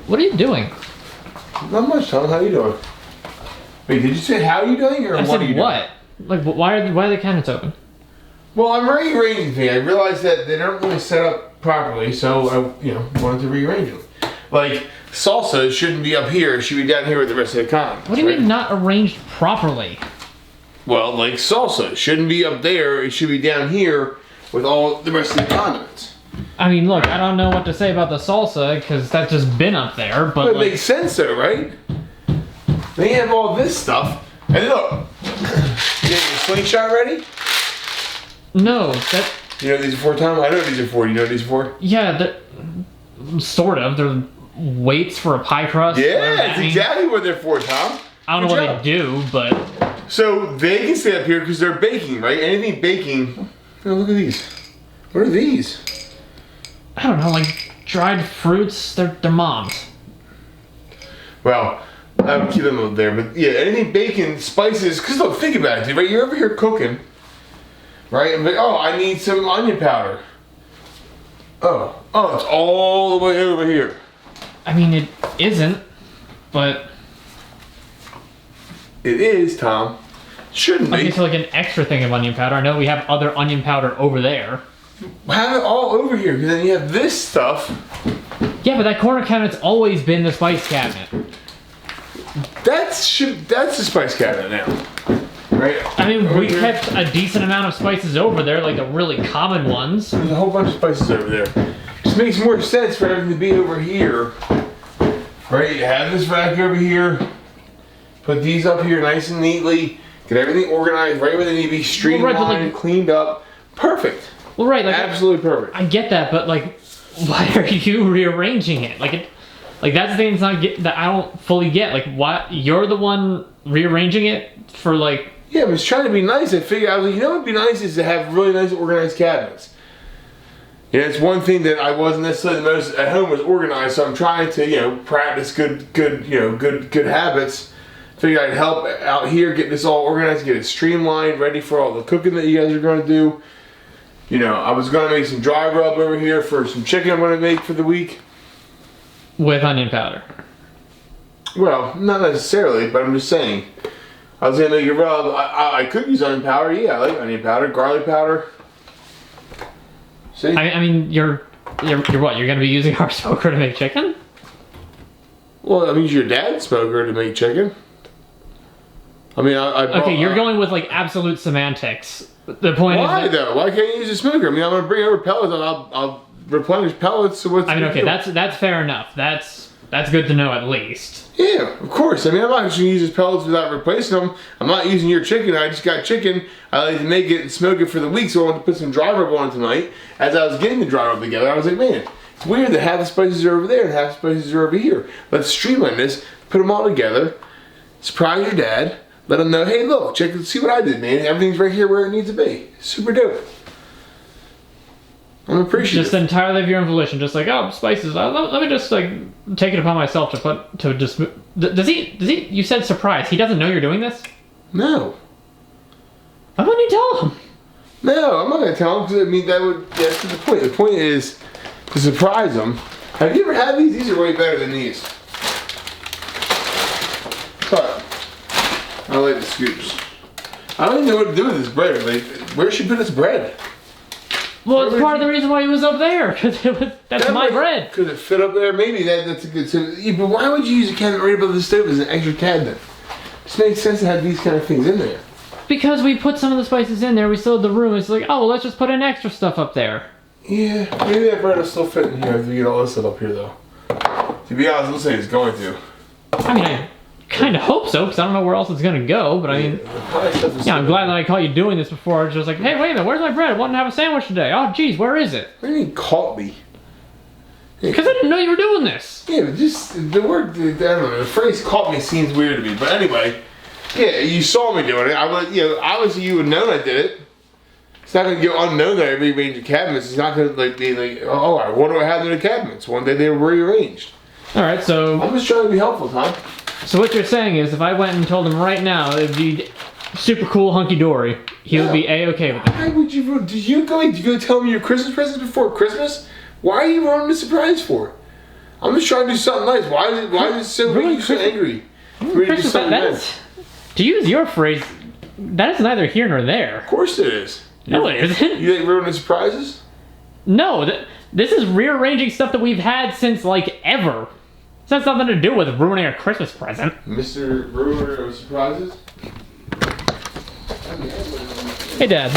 What are you doing? Not much, Tom. How you doing? Wait, did you say how are you doing or what are you what? Like, why are the cabinets open? Well, I'm rearranging things. I realized that they don't really set up properly, so I, wanted to rearrange them. Like, salsa shouldn't be up here. It should be down here with the rest of the condiments. What do you mean not arranged properly? Well, like salsa shouldn't be up there. It should be down here with all the rest of the condiments. I mean, look, I don't know what to say about the salsa because that's just been up there, but it makes sense though, right? They have all this stuff. And look, you get your slingshot ready? No, that... You know what these are for, Tom? I know what these are for. You know what these are for? Yeah, sort of. They're weights for a pie crust. Yeah, that's exactly what they're for, Tom. I don't know what they do, but... So, they can stay up here because they're baking, right? Anything baking... Oh, look at these. What are these? I don't know, like dried fruits. They're mom's. Well, I would keep them up there. But yeah, anything baking, spices... Because look, think about it, dude, right? You're over here cooking... Right? I'm like, oh, I need some onion powder. Oh, it's all the way over here. I mean, it isn't, but... It is, Tom. Shouldn't be. Okay, so like an extra thing of onion powder. I know we have other onion powder over there. Have it all over here, because then you have this stuff. Yeah, but that corner cabinet's always been the spice cabinet. That's the spice cabinet now. Right. I mean, we kept a decent amount of spices over there, like the really common ones. There's a whole bunch of spices over there. Just makes more sense for everything to be over here. Right, you have this rack over here. Put these up here nice and neatly. Get everything organized right where they need to be, streamlined, cleaned up. Perfect. Well, right, like absolutely perfect. I get that, but like, why are you rearranging it? Like that's the thing that I don't fully get. Like, why you're the one rearranging it for like. Yeah, but it's trying to be nice. I figured, I was like, you know what would be nice is to have really nice organized cabinets. Yeah, it's one thing that I wasn't necessarily the most at home was organized, so I'm trying to, practice good habits. Figured I'd help out here, get this all organized, get it streamlined, ready for all the cooking that you guys are going to do. I was going to make some dry rub over here for some chicken I'm going to make for the week. With onion powder. Well, not necessarily, but I'm just saying. I was gonna make a rub. I could use onion powder. Yeah, I like onion powder, garlic powder. See? I mean, you're what? You're gonna be using our smoker to make chicken? Well, I mean, your dad's smoker to make chicken. I mean, okay, you're going with like absolute semantics. The point is. Why though? Why can't you use a smoker? I mean, I'm gonna bring over pellets and I'll replenish pellets. So what's? I mean, okay, that's fair enough. That's good to know at least. Yeah, of course. I mean, I'm not just going to use his pellets without replacing them. I'm not using your chicken. I just got chicken. I like to make it and smoke it for the week, so I wanted to put some dry rub on tonight. As I was getting the dry rub together, I was like, man, it's weird that half the spices are over there and half the spices are over here. Let's streamline this, put them all together, surprise your dad, let him know, hey, look, see what I did, man. Everything's right here where it needs to be. Super dope. I'm appreciative. Just entirely of your own volition. Just like, oh, spices. Let me just like take it upon myself to just. Does he? You said surprise. He doesn't know you're doing this? No. Why wouldn't you tell him? No, I'm not gonna tell him because I mean that's the point. The point is to surprise him. Have you ever had these? These are way better than these. But I like the scoops. I don't even know what to do with this bread. Like, where should she put this bread? Well, it's part of the reason why he was up there, because that's my bread. Could it fit up there? Maybe that's a good. But why would you use a cabinet right above the stove as an extra cabinet? It just makes sense to have these kind of things in there. Because we put some of the spices in there, we still had the room. It's like, oh, well, let's just put in extra stuff up there. Yeah, maybe that bread will still fit in here if you get all this stuff up here, though. To be honest, let's say it's going to. I mean, I kind of hope so, because I don't know where else it's going to go, but I mean... Yeah, I'm glad that I caught you doing this before. It's just like, hey, wait a minute, where's my bread? I wanted to have a sandwich today. Oh, geez, where is it? What do you mean, caught me? Because I didn't know you were doing this. Yeah, but just the word, I don't know, the phrase caught me seems weird to me. But anyway, yeah, you saw me doing it. I would, obviously you would know I did it. It's not going to go unknown that I rearranged the cabinets. It's not going to be like, oh, what do I have in the cabinets? One day they were rearranged. All right, so... I'm just trying to be helpful, Tom. So what you're saying is if I went and told him right now it'd be super cool hunky-dory, he would be A-okay with it. Why would you... Did you go tell me your Christmas presents before Christmas? Why are you ruining the surprise for? I'm just trying to do something nice. Why is it so Really, make you so angry? Chris, to use your phrase, that is neither here nor there. Of course it is. No, it isn't. You think ruining surprises? No, this is rearranging stuff that we've had since, like, ever. This has nothing to do with ruining a Christmas present. Mr. Ruiner of Surprises? Hey, Dad.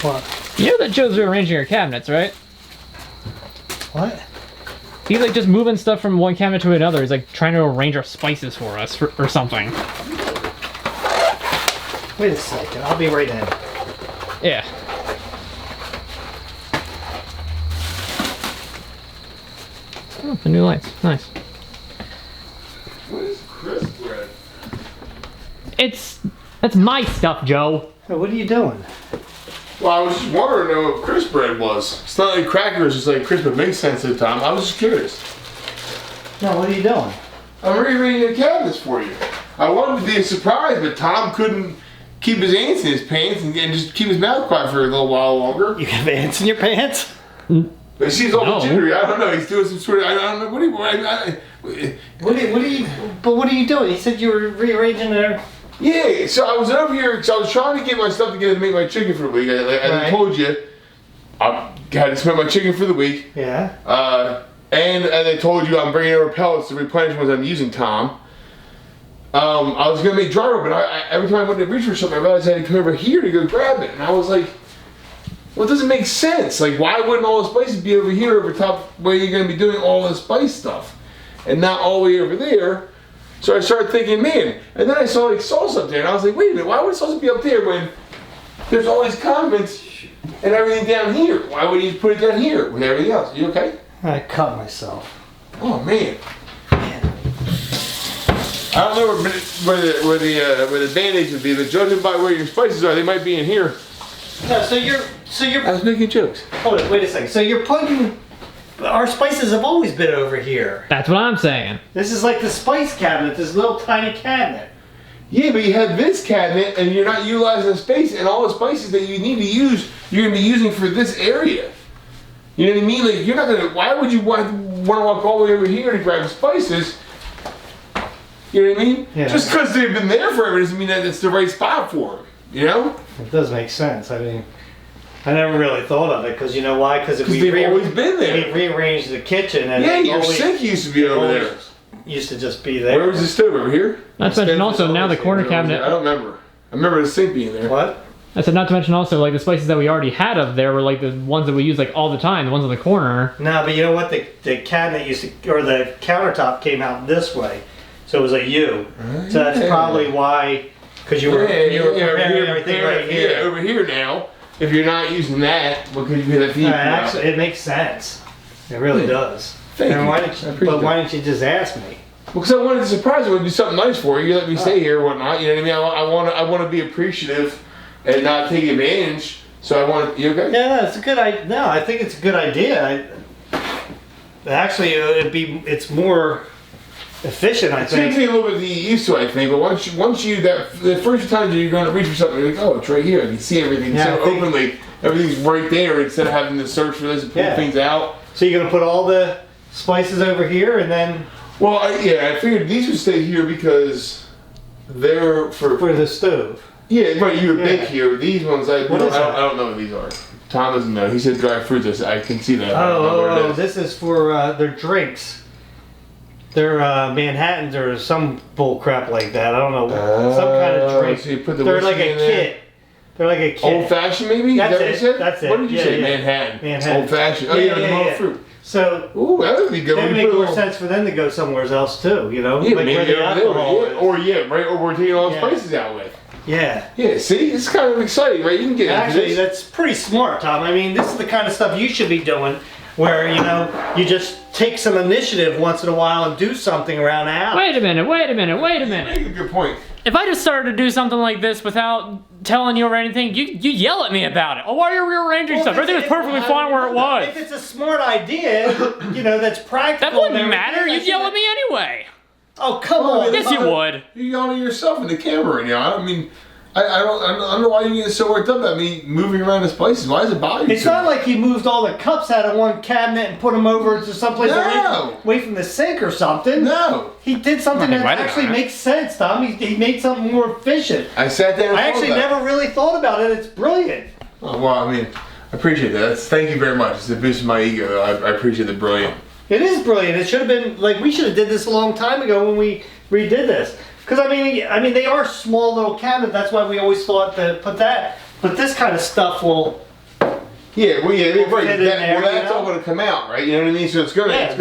What? You know that Joe's rearranging our cabinets, right? What? He's, like, just moving stuff from one cabinet to another. He's, like, trying to arrange our spices for us or something. Wait a second. I'll be right in. Yeah. Oh, the new lights. Nice. What is crisp bread? That's my stuff, Joe. Hey, what are you doing? Well, I was just wondering what crisp bread was. It's not like crackers, it's like crisp. It makes sense at the time. I was just curious. No, what are you doing? I'm rearranging the cabinets for you. I wanted to be a surprise, but Tom couldn't keep his ants in his pants and just keep his mouth quiet for a little while longer. You have ants in your pants? But she's all No. jittery. I don't know. He's doing some sort of. I don't know. What What are you doing? He said you were rearranging there. Yeah, so I was over here because I was trying to get my stuff together to make my chicken for the week. As I Right. told you, I had to spend my chicken for the week. Yeah. And as I told you, I'm bringing over pellets to replenish ones I'm using, Tom. I was going to make dry rub, but every time I went to reach for something, I realized I had to come over here to go grab it. And I was like, well, it doesn't make sense. Like, why wouldn't all the spices be over here over top where you're going to be doing all the spice stuff and not all the way over there? So I started thinking, man, and then I saw like sauce up there, and I was like, wait a minute, why would sauce be up there when there's all these condiments and everything down here? Why would you put it down here with everything else? You okay? I cut myself. Oh man. I don't know where the band-aids would be, but judging by where your spices are, they might be in here. No, so you're. I was making jokes. Hold it. Wait a second. So you're putting. Our spices have always been over here. That's what I'm saying. This is like the spice cabinet. This little tiny cabinet. Yeah, but you have this cabinet, and you're not utilizing the space, and all the spices that you need to use, you're gonna be using for this area. You know what I mean? Like, you're not gonna. Why would you want to walk all the way over here to grab spices? You know what I mean? Yeah. Just because they've been there forever doesn't mean that it's the right spot for them. You know? It does make sense. I mean, I never really thought of it because you know why? Because if we they've always been there. we rearranged the kitchen and Yeah, it your always sink used to be over there. used to just be there. Where was the stove over here? Not to mention also now the corner I cabinet. don't remember. I remember the sink being there. What? I said not to mention also like the spices that we already had up there were like the ones that we use like all the time, the ones on the corner. No, but you know what? The cabinet used to, or the countertop came out this way, so it was a U. So that's probably why, because you were preparing everything right here. Yeah, over here now. If you're not using that, because you get a feed. Actually, it makes sense. It really does. Thank and you. why I didn't you, appreciate but why that. didn't you just ask me? Well, because I wanted to surprise you, I wanted to do something nice for you. You let me stay here or whatnot. You know what I mean? I want to be appreciative and not take advantage. So I want. You okay? Yeah, no, it's a good idea. No, I think it's a good idea. Actually, it's more efficient. I It's gonna think. take a little bit to get used to, I think. But once you the first time you're going to reach for something, you're like, oh, it's right here. I can see everything Yeah, so I think- openly. Everything's right there instead of having to search for this and pull Yeah. things out. So you're gonna put all the spices over here, and then Well, I figured these would stay here because they're for for the stove. yeah, right. You would bake Yeah. here. These ones, I What is that? don't know what these are. Tom doesn't know. He said dry fruits. I can see that. I don't know what it Oh, is. this is for their drinks. They're Manhattans or some bull crap like that. I don't know. Some kind of drink. So you put the They're whiskey like a in there? kit. They're like a kit. Old fashioned, maybe. That's Is that what it, you said? that's it. What did you Yeah, say? yeah. Manhattan. Manhattan. Old fashioned. Oh yeah, the monk fruit. So Ooh, that would be good. that We would make put a more little- sense for them to go somewhere else too. You know, Yeah, like maybe where the over alcohol there. is. Yeah, or yeah, right. Or we're taking all the Yeah. spices out with. Yeah. Yeah, see, it's kind of exciting, right? You can get Actually, into this. that's pretty smart, Tom. I mean, this is the kind of stuff you should be doing, where you just take some initiative once in a while and do something around the house. Wait a minute. Make a good point. If I just started to do something like this without telling you or anything, you yell at me about it. Oh, why are you rearranging Well, stuff? if Everything was it's- perfectly fine where it was. If it's a smart idea, that's practical. That wouldn't and matter. everything, You'd yell at me anyway. Oh, come Oh, on. Yes, you would. You're yelling at yourself in the camera right now. I I don't know why you get so worked up about me moving around the spices. Why does it bother you? It's not like he moved all the cups out of one cabinet and put them over to someplace away from the sink or something. No. He did something that Right actually about it. makes sense, Tom. He made something more efficient. I sat there and I thought actually about it. never really thought about it. It's brilliant. Oh, well, I mean, I appreciate that. Thank you very much. It's a boost of my ego. I appreciate the brilliant. It is brilliant. It should have been, like, we should have did this a long time ago when we redid this. Because, I mean, they are small little cabinets. That's why we always thought to put that. But this kind of stuff will... Yeah, well, yeah, right. fit in there, Well, that's you know? all going to come out, right? You know what I mean? So it's going to... Yeah,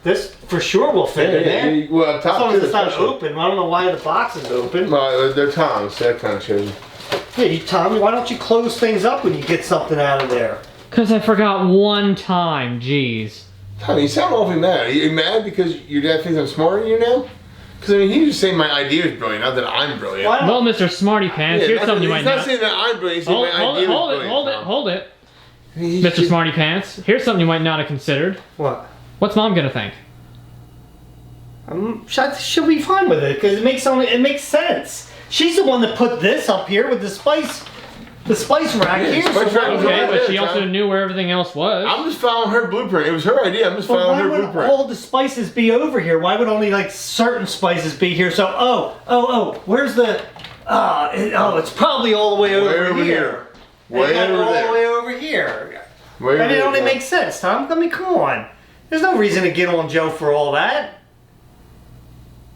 this for sure will fit in there. Yeah, well, As long as it's not especially. open. I don't know why the box is open. Well, they're Tom's, so that kind of shows you. Hey, Tommy, why don't you close things up when you get something out of there? Because I forgot one time, jeez. Tommy, you sound awfully mad. Are you mad because your dad thinks I'm smarter than you now? Because, I mean, he's just saying my idea is brilliant, not that I'm brilliant. Why Well, Mr. Smarty Pants, here's something you might He's not not... saying that I'm brilliant, he's saying my idea is brilliant. Hold it. He's Mr. just- Smarty Pants, here's something you might not have considered. What? What's Mom gonna think? She'll be fine with it because it makes sense. She's the one that put this up here with the spice rack Yeah, here. spice so rack why was would- Okay, right but there, she also John. knew where everything else was. I'm just following her blueprint. It was her idea. I'm just But following why her would blueprint. all the spices be over here? Why would only like certain spices be here? So where's the? It's probably all the way over here. Way And then over all the there. way over here. Way I mean, over it only there. makes sense, Tom. I mean, come on. There's no reason to get on Joe for all that.